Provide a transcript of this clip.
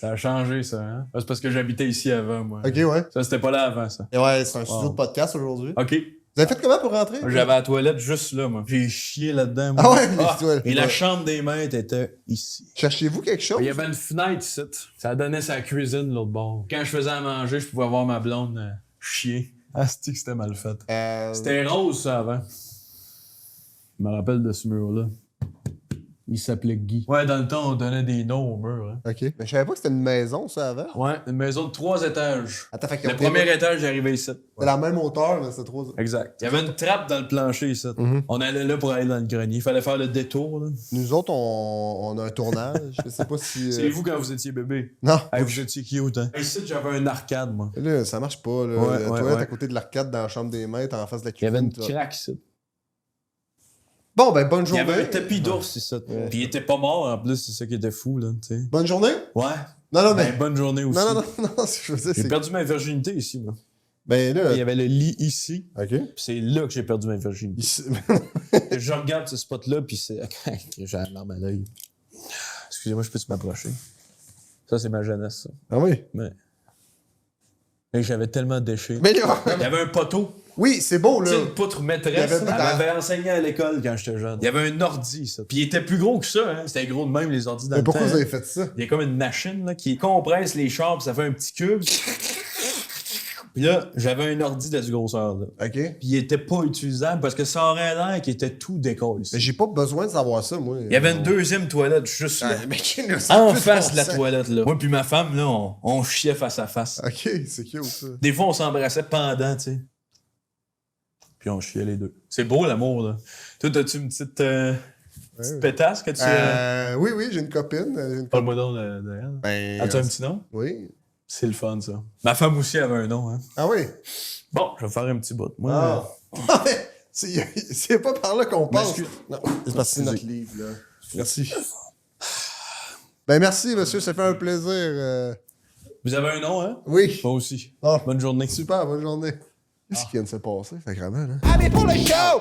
Ça a changé, ça, hein? C'est parce que j'habitais ici avant, moi. Ok, ouais. Ça, c'était pas là avant, ça. Et ouais, c'est un studio de podcast aujourd'hui. OK. Vous avez fait comment pour rentrer? J'avais la toilette juste là, moi. J'ai chié là-dedans, moi. Ah ouais, les toilettes. Et la chambre des maîtres était ici. Cherchez-vous quelque chose? Il y avait une fenêtre ici. Ça donnait sa cuisine, l'autre bord. Quand je faisais à manger, je pouvais voir ma blonde chier. Ah, c'est que c'était mal fait. C'était rose, ça, avant. Je me rappelle de ce mur-là. Il s'appelait Guy. Ouais, dans le temps, on donnait des noms au mur. Hein. Ok. Mais je savais pas que c'était une maison, ça, avant. Ouais, une maison de 3 étages. Attends, fait que Le premier étage, j'arrivais ici. C'est la même hauteur, mais c'est trop. Exact. Il y avait une trappe dans le plancher ici. On allait là pour aller dans le grenier. Il fallait faire le détour. Là. Nous autres, on a un tournage. Je sais pas si. C'est vous quand vous étiez bébé. Non. Hey, vous étiez cute, hein? Ici, j'avais un arcade, moi. Là, ça marche pas. Là. Ouais, La ouais, toilette ouais. à côté de l'arcade dans la chambre des maîtres en face de la Il y cuisine. avait une toi. craque ici. Bon, ben, bonne Il y journée. avait un tapis d'ours ici. Ouais. Puis il était pas mort en plus, c'est ça qui était fou, là, tu sais. Bonne journée? Ouais. Non, non, mais. Ben, bonne journée aussi. non, je veux dire, J'ai c'est. perdu ma virginité ici, moi. Ben là. Il y avait le lit ici, Ok. puis c'est là que j'ai perdu ma virginité. Ici- Je regarde ce spot-là, puis c'est. J'ai la larme à l'œil. Excusez-moi, je peux-tu m'approcher? Ça, c'est ma jeunesse, ça. Ah oui? Et j'avais tellement déché. Mais là. Il y avait un poteau. Oui, c'est beau, Tu là. sais, une poutre Il y maîtresse. avait Elle m'avait enseigné à l'école quand j'étais jeune. Il y avait un ordi, ça. Puis il était plus gros que ça, hein. C'était gros de même, les ordis dans Mais le pourquoi temps, vous avez hein. fait ça? Il y a comme une machine là, qui compresse les chars, puis ça fait un petit cube. Puis là, j'avais un ordi de cette grosseur-là. Ok. Puis il était pas utilisable parce que ça aurait l'air qu'il était tout décollé. Mais j'ai pas besoin de savoir ça, moi. Il y avait une deuxième toilette juste là. Ah, mais qui nous a En plus face de la bon toilette, là. Moi puis ma femme, là, on chiait face à face. sens. Ok, c'est cute, ça. Des fois, on s'embrassait pendant, tu sais. Puis on chiait les deux. C'est beau, l'amour, là. Toi, as-tu une petite Ouais. pétasse que tu... Oui, j'ai une copine. Parle-moi donc de elle. Ben, As-tu un petit nom? Oui. C'est le fun, ça. Ma femme aussi avait un nom, hein. Ah oui? Bon, je vais faire un petit bout. Moi, Ah. C'est pas par là qu'on passe. M'excuse. Non, c'est parce que c'est notre livre, là. Merci. Ben, merci, monsieur. Ça fait un plaisir. vous avez un nom, hein? Oui. Moi aussi. Ah. Bonne journée. Super, bonne journée. Qu'est-ce qui vient de se passer, sacrément, là? Allez pour le show!